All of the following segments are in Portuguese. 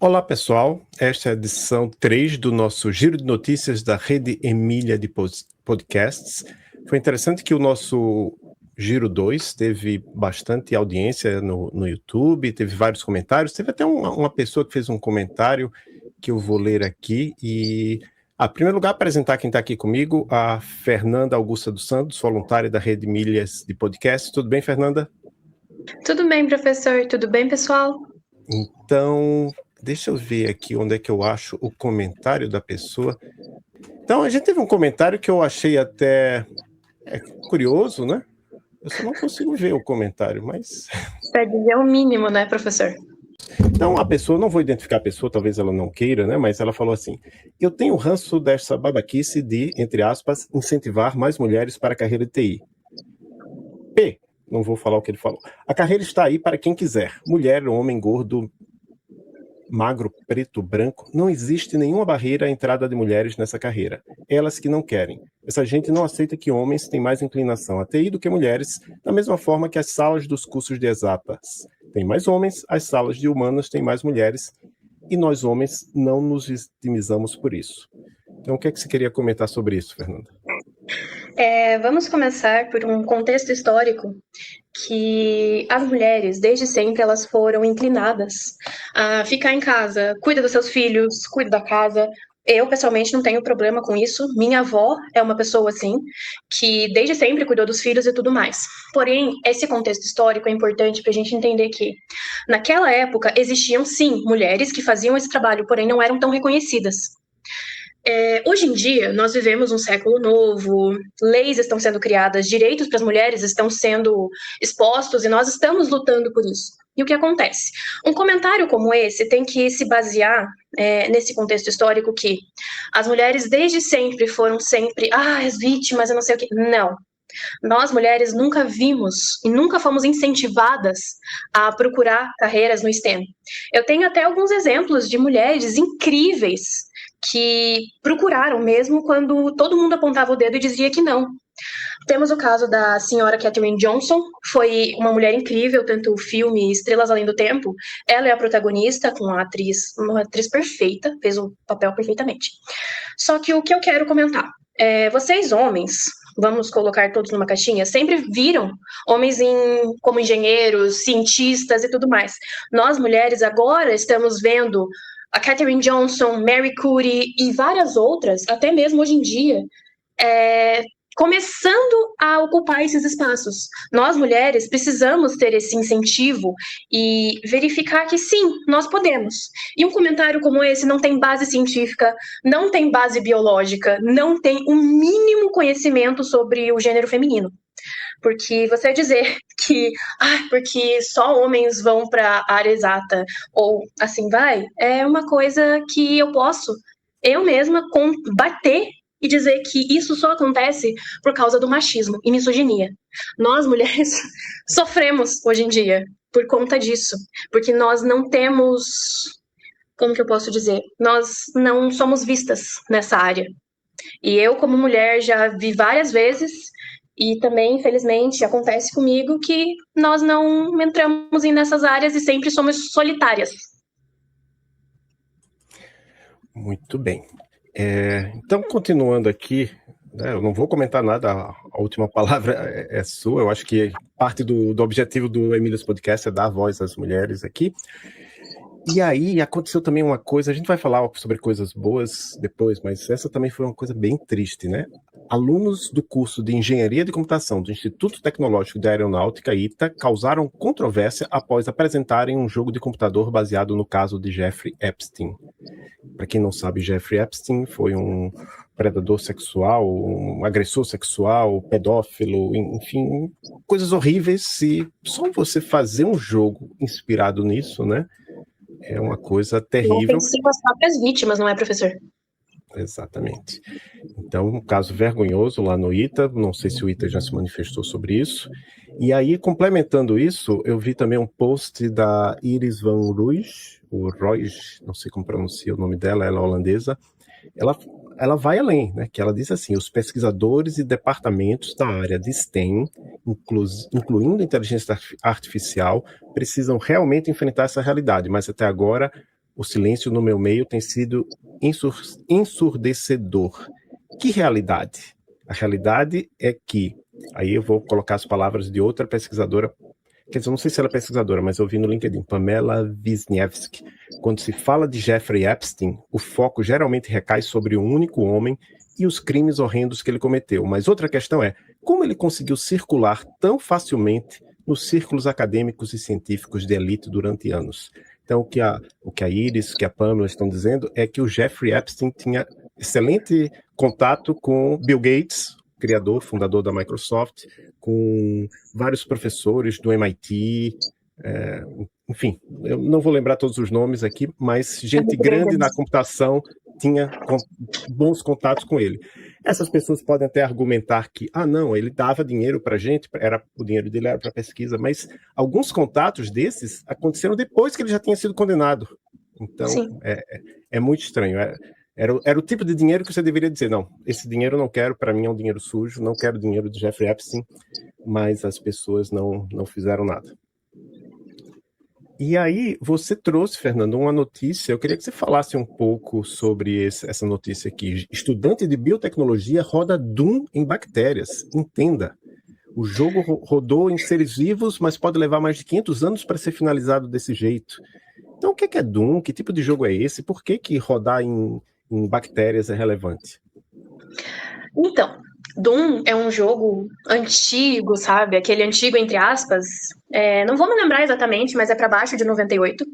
Olá, pessoal. Esta é a edição 3 do nosso Giro de Notícias da Rede Emília de Podcasts. Foi interessante que o nosso Giro 2 teve bastante audiência no YouTube, teve vários comentários, teve até uma pessoa que fez um comentário que eu vou ler aqui. Em primeiro lugar, apresentar quem está aqui comigo, a Fernanda Augusta dos Santos, voluntária da Rede Emílias de Podcasts. Tudo bem, Fernanda? Tudo bem, professor. Tudo bem, pessoal? Então, deixa eu ver aqui onde é que eu acho o comentário da pessoa. Então, a gente teve um comentário que eu achei até curioso, né? Eu só não consigo ver o comentário, mas... Para dizer o mínimo, né, professor? Então, a pessoa, não vou identificar a pessoa, talvez ela não queira, né? Mas ela falou assim: eu tenho ranço dessa babaquice de, entre aspas, incentivar mais mulheres para a carreira de TI. Não vou falar o que ele falou. A carreira está aí para quem quiser. Mulher, homem, gordo, magro, preto, branco, não existe nenhuma barreira à entrada de mulheres nessa carreira. Elas que não querem. Essa gente não aceita que homens têm mais inclinação a TI do que mulheres, da mesma forma que as salas dos cursos de exatas têm mais homens, as salas de humanas têm mais mulheres, e nós homens não nos vitimizamos por isso. Então, o que é que você queria comentar sobre isso, Fernanda? Vamos começar por um contexto histórico que as mulheres, desde sempre, elas foram inclinadas a ficar em casa, cuida dos seus filhos, cuida da casa. Eu, pessoalmente, não tenho problema com isso. Minha avó é uma pessoa, assim, que desde sempre cuidou dos filhos e tudo mais. Porém, esse contexto histórico é importante para a gente entender que, naquela época, existiam, sim, mulheres que faziam esse trabalho, porém não eram tão reconhecidas. Hoje em dia, nós vivemos um século novo, leis estão sendo criadas, direitos para as mulheres estão sendo expostos e nós estamos lutando por isso. E o que acontece? Um comentário como esse tem que se basear nesse contexto histórico que as mulheres desde sempre foram sempre as vítimas, eu não sei o quê. Não. Nós, mulheres, nunca vimos e nunca fomos incentivadas a procurar carreiras no STEM. Eu tenho até alguns exemplos de mulheres incríveis que procuraram mesmo quando todo mundo apontava o dedo e dizia que não. Temos o caso da senhora Katherine Johnson, foi uma mulher incrível, tanto o filme Estrelas Além do Tempo, ela é a protagonista, com uma atriz perfeita, fez o papel perfeitamente. Só que o que eu quero comentar, vocês homens, vamos colocar todos numa caixinha, sempre viram homens como engenheiros, cientistas e tudo mais. Nós, mulheres, agora estamos vendo a Katherine Johnson, Mary Curie e várias outras, até mesmo hoje em dia, começando a ocupar esses espaços. Nós, mulheres, precisamos ter esse incentivo e verificar que sim, nós podemos. E um comentário como esse não tem base científica, não tem base biológica, não tem o mínimo conhecimento sobre o gênero feminino. Porque você dizer que porque só homens vão para a área exata ou assim vai, é uma coisa que eu posso eu mesma bater e dizer que isso só acontece por causa do machismo e misoginia. Nós, mulheres, sofremos hoje em dia por conta disso, porque nós não temos, como que eu posso dizer, nós não somos vistas nessa área. E eu, como mulher, já vi várias vezes e também, infelizmente, acontece comigo que nós não entramos nessas áreas e sempre somos solitárias. Muito bem. Então, continuando aqui, né, eu não vou comentar nada, a última palavra é sua. Eu acho que parte do objetivo do Emílias Podcast é dar voz às mulheres aqui. E aí aconteceu também uma coisa, a gente vai falar sobre coisas boas depois, mas essa também foi uma coisa bem triste, né? Alunos do curso de Engenharia de Computação do Instituto Tecnológico de Aeronáutica, ITA, causaram controvérsia após apresentarem um jogo de computador baseado no caso de Jeffrey Epstein. Para quem não sabe, Jeffrey Epstein foi um predador sexual, um agressor sexual, pedófilo, enfim, coisas horríveis. E só você fazer um jogo inspirado nisso, né? É uma coisa terrível. Ofensivo às próprias vítimas, não é, professor? Exatamente. Então, um caso vergonhoso lá no ITA, não sei se o ITA já se manifestou sobre isso. E aí, complementando isso, eu vi também um post da Iris van Ruijs, o Royce, não sei como pronuncia o nome dela, ela é holandesa. Ela vai além, né? Que ela diz assim: os pesquisadores e departamentos da área de STEM, incluindo inteligência artificial, precisam realmente enfrentar essa realidade, mas até agora O silêncio no meu meio tem sido ensurdecedor. Que realidade? A realidade é que, aí eu vou colocar as palavras de outra pesquisadora, quer dizer, eu não sei se ela é pesquisadora, mas eu vi no LinkedIn, Pamela Wisniewski. Quando se fala de Jeffrey Epstein, o foco geralmente recai sobre um único homem e os crimes horrendos que ele cometeu. Mas outra questão é, como ele conseguiu circular tão facilmente nos círculos acadêmicos e científicos de elite durante anos? Então, o que a Iris, que a Pamela estão dizendo é que o Jeffrey Epstein tinha excelente contato com Bill Gates, criador, fundador da Microsoft, com vários professores do MIT, enfim, eu não vou lembrar todos os nomes aqui, mas gente grande na computação tinha bons contatos com ele. Essas pessoas podem até argumentar que, não, ele dava dinheiro para a gente, o dinheiro dele era para pesquisa, mas alguns contatos desses aconteceram depois que ele já tinha sido condenado. Então, é muito estranho. Era o tipo de dinheiro que você deveria dizer, não, esse dinheiro eu não quero, para mim é um dinheiro sujo, não quero dinheiro de Jeffrey Epstein, mas as pessoas não fizeram nada. E aí, você trouxe, Fernando, uma notícia, eu queria que você falasse um pouco sobre essa notícia aqui. Estudante de biotecnologia roda Doom em bactérias. Entenda, o jogo rodou em seres vivos, mas pode levar mais de 500 anos para ser finalizado desse jeito. Então, o que é Doom? Que tipo de jogo é esse? Por que rodar em bactérias é relevante? Então, Doom é um jogo antigo, sabe? Aquele antigo, entre aspas. Não vou me lembrar exatamente, mas é para baixo de 98.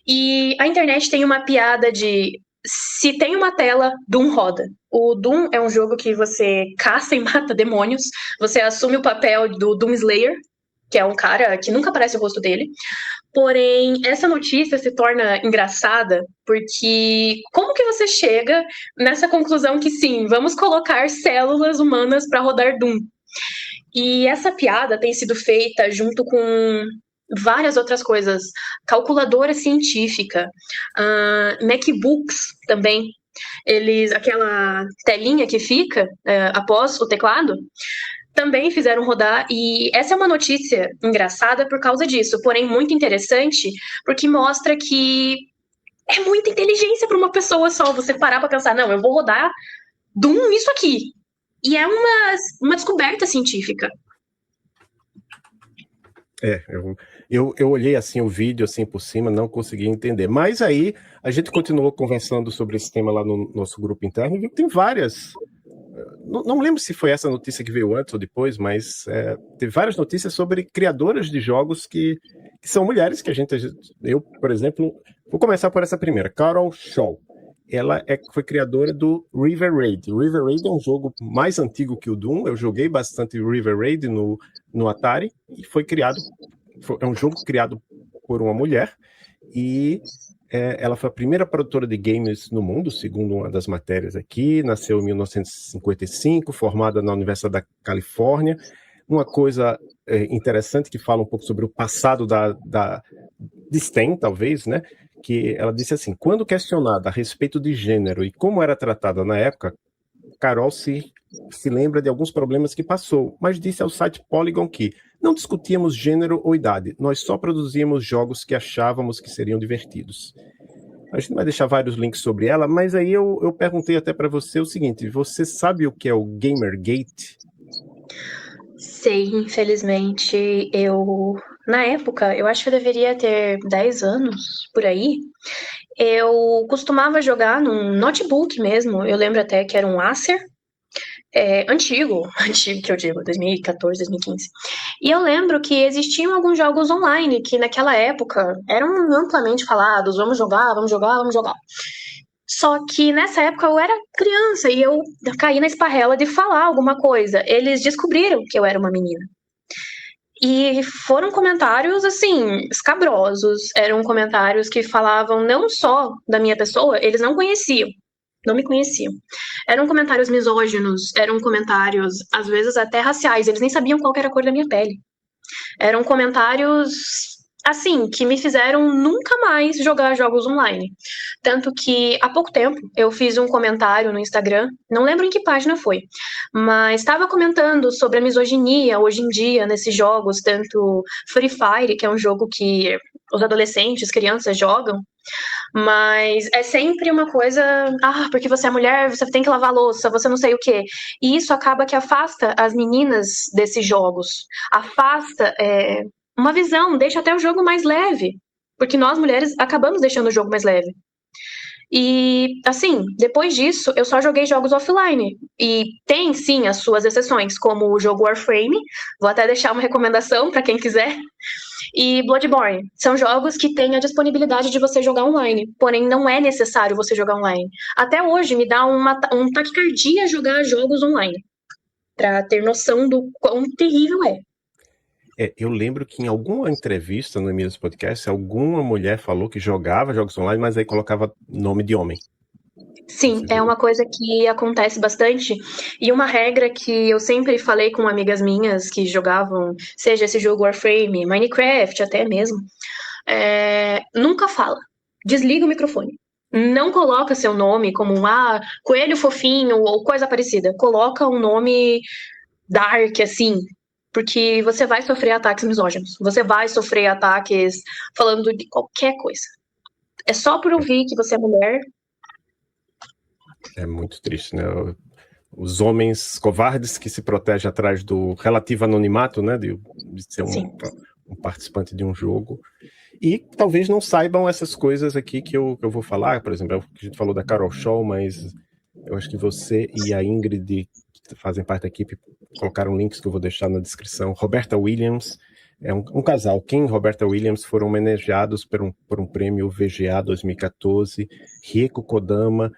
E a internet tem uma piada de se tem uma tela, Doom roda. O Doom é um jogo que você caça e mata demônios. Você assume o papel do Doom Slayer, que é um cara que nunca aparece o rosto dele. Porém, essa notícia se torna engraçada porque como que você chega nessa conclusão que sim, vamos colocar células humanas para rodar Doom? E essa piada tem sido feita junto com várias outras coisas. Calculadora científica, MacBooks também. Aquela telinha que fica após o teclado, também fizeram rodar, e essa é uma notícia engraçada por causa disso, porém muito interessante, porque mostra que é muita inteligência para uma pessoa só, você parar para pensar, não, eu vou rodar Doom isso aqui. E é uma descoberta científica. Eu olhei assim o vídeo assim por cima, não consegui entender. Mas aí a gente continuou conversando sobre esse tema lá no nosso grupo interno e viu que tem várias. Não lembro se foi essa notícia que veio antes ou depois, mas teve várias notícias sobre criadoras de jogos que são mulheres que eu, por exemplo, vou começar por essa primeira, Carol Shaw. Ela foi criadora do River Raid. O River Raid é um jogo mais antigo que o Doom. Eu joguei bastante River Raid no Atari e é um jogo criado por uma mulher e ela foi a primeira produtora de games no mundo, segundo uma das matérias aqui. Nasceu em 1955, formada na Universidade da Califórnia. Uma coisa interessante que fala um pouco sobre o passado de STEM, talvez, né? Que ela disse assim, quando questionada a respeito de gênero e como era tratada na época, Carol se lembra de alguns problemas que passou, mas disse ao site Polygon que não discutíamos gênero ou idade, nós só produzíamos jogos que achávamos que seriam divertidos. A gente vai deixar vários links sobre ela, mas aí eu perguntei até para você o seguinte, você sabe o que é o Gamergate? Sei, infelizmente, na época, eu acho que eu deveria ter 10 anos, por aí, eu costumava jogar num notebook mesmo, eu lembro até que era um Acer, antigo que eu digo, 2014, 2015. E eu lembro que existiam alguns jogos online que naquela época eram amplamente falados, vamos jogar. Só que nessa época eu era criança e eu caí na esparrela de falar alguma coisa. Eles descobriram que eu era uma menina. E foram comentários, assim, escabrosos. Eram comentários que falavam não só da minha pessoa, eles não me conheciam. Eram comentários misóginos, eram comentários, às vezes, até raciais. Eles nem sabiam qual era a cor da minha pele. Eram comentários, assim, que me fizeram nunca mais jogar jogos online. Tanto que, há pouco tempo, eu fiz um comentário no Instagram, não lembro em que página foi, mas estava comentando sobre a misoginia hoje em dia nesses jogos, tanto Free Fire, que é um jogo que os adolescentes, crianças jogam, mas é sempre uma coisa, porque você é mulher, você tem que lavar a louça, você não sei o quê. E isso acaba que afasta as meninas desses jogos, afasta uma visão, deixa até o jogo mais leve, porque nós mulheres acabamos deixando o jogo mais leve. E, assim, depois disso, eu só joguei jogos offline. E tem, sim, as suas exceções, como o jogo Warframe. Vou até deixar uma recomendação para quem quiser. E Bloodborne. São jogos que têm a disponibilidade de você jogar online. Porém, não é necessário você jogar online. Até hoje, me dá um taquicardia jogar jogos online. Pra ter noção do quão terrível é. Eu lembro que em alguma entrevista no Emílios Podcast, alguma mulher falou que jogava jogos online, mas aí colocava nome de homem. Sim, é uma coisa que acontece bastante. E uma regra que eu sempre falei com amigas minhas que jogavam, seja esse jogo Warframe, Minecraft até mesmo, nunca fala. Desliga o microfone. Não coloca seu nome como coelho fofinho ou coisa parecida. Coloca um nome dark, assim, porque você vai sofrer ataques misóginos. Você vai sofrer ataques falando de qualquer coisa. É só por ouvir que você é mulher. É muito triste, né? Os homens covardes que se protegem atrás do relativo anonimato, né? De ser um participante de um jogo. E talvez não saibam essas coisas aqui que eu vou falar. Por exemplo, a gente falou da Carol Shaw, mas eu acho que você e a Ingrid, que fazem parte da equipe, colocaram links que eu vou deixar na descrição. Roberta Williams é um casal. Kim e Roberta Williams foram homenageados por um prêmio VGA 2014. Rieko Kodama,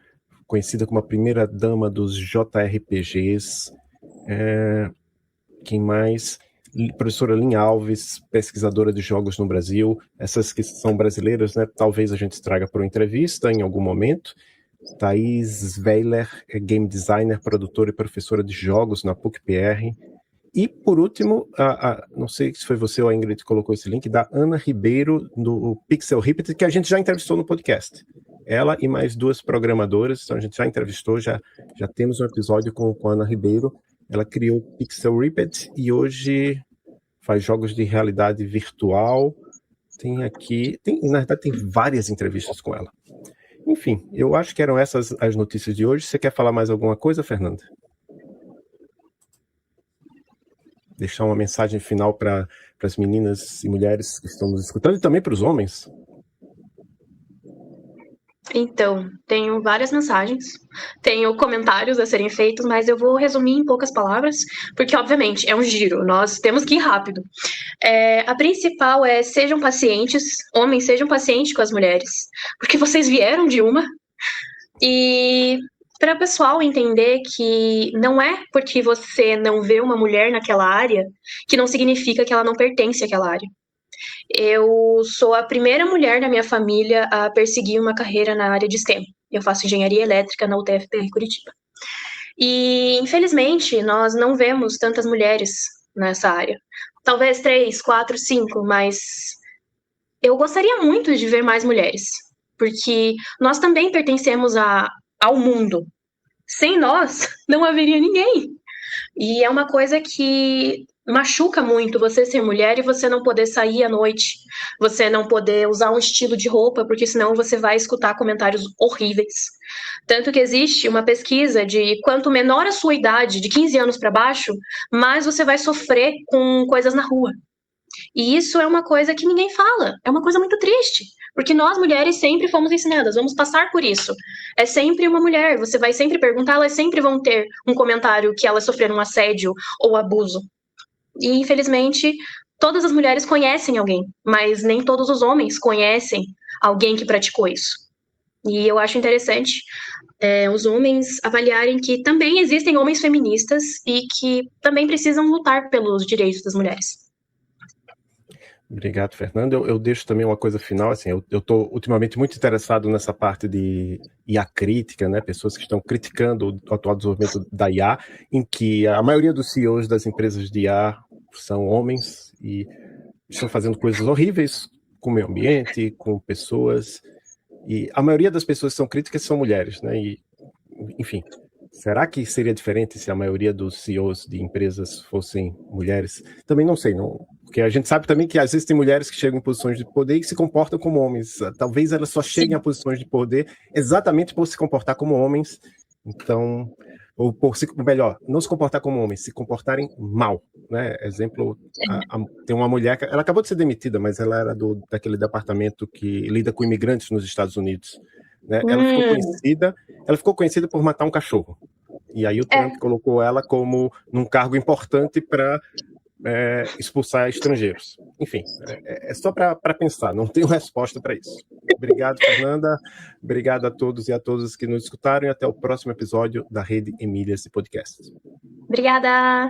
conhecida como a primeira dama dos JRPGs. Quem mais? Professora Lynn Alves, pesquisadora de jogos no Brasil. Essas que são brasileiras, né? Talvez a gente traga para uma entrevista em algum momento. Thaís Weiler, game designer, produtora e professora de jogos na PUC-PR. E, por último, não sei se foi você ou a Ingrid que colocou esse link, da Ana Ribeiro, do Pixel Repeat, que a gente já entrevistou no podcast. Ela e mais duas programadoras, então a gente já entrevistou, já temos um episódio com a Ana Ribeiro. Ela criou o Pixel Repeat e hoje faz jogos de realidade virtual. Na verdade, tem várias entrevistas com ela. Enfim, eu acho que eram essas as notícias de hoje. Você quer falar mais alguma coisa, Fernanda? Deixar uma mensagem final para as meninas e mulheres que estão nos escutando e também para os homens? Então, tenho várias mensagens, tenho comentários a serem feitos, mas eu vou resumir em poucas palavras, porque, obviamente, é um giro, nós temos que ir rápido. A principal é: sejam pacientes, homens, sejam pacientes com as mulheres, porque vocês vieram de uma. E para o pessoal entender que não é porque você não vê uma mulher naquela área que não significa que ela não pertence àquela área. Eu sou a primeira mulher da minha família a perseguir uma carreira na área de STEM. Eu faço engenharia elétrica na UTFPR Curitiba. E, infelizmente, nós não vemos tantas mulheres nessa área. Talvez 3, 4, 5, mas eu gostaria muito de ver mais mulheres, porque nós também pertencemos ao mundo. Sem nós, não haveria ninguém. E é uma coisa que machuca muito você ser mulher e você não poder sair à noite, você não poder usar um estilo de roupa, porque senão você vai escutar comentários horríveis. Tanto que existe uma pesquisa de quanto menor a sua idade, de 15 anos para baixo, mais você vai sofrer com coisas na rua. E isso é uma coisa que ninguém fala, é uma coisa muito triste, porque nós mulheres sempre fomos ensinadas, vamos passar por isso. É sempre uma mulher, você vai sempre perguntar, elas sempre vão ter um comentário que elas sofreram um assédio ou abuso. E infelizmente, todas as mulheres conhecem alguém, mas nem todos os homens conhecem alguém que praticou isso. E eu acho interessante os homens avaliarem que também existem homens feministas e que também precisam lutar pelos direitos das mulheres. Obrigado, Fernando. Eu deixo também uma coisa final, assim, eu estou ultimamente muito interessado nessa parte de IA crítica, né? Pessoas que estão criticando o atual desenvolvimento da IA, em que a maioria dos CEOs das empresas de IA são homens e estão fazendo coisas horríveis com o meio ambiente, com pessoas, e a maioria das pessoas que são críticas são mulheres, né? E, enfim, será que seria diferente se a maioria dos CEOs de empresas fossem mulheres? Também não sei, não Porque a gente sabe também que às vezes tem mulheres que chegam em posições de poder e se comportam como homens. Talvez elas só cheguem a posições de poder exatamente por se comportar como homens. Então, ou por melhor, não se comportar como homens, se comportarem mal, né? Exemplo, tem uma mulher que ela acabou de ser demitida, mas ela era daquele departamento que lida com imigrantes nos Estados Unidos, né? Ela ficou conhecida por matar um cachorro. E aí o Trump colocou ela como num cargo importante para expulsar estrangeiros. Enfim, é só para pensar, não tenho resposta para isso. Obrigado, Fernanda. Obrigado a todos e a todas que nos escutaram e até o próximo episódio da Rede Emílias de Podcast. Obrigada!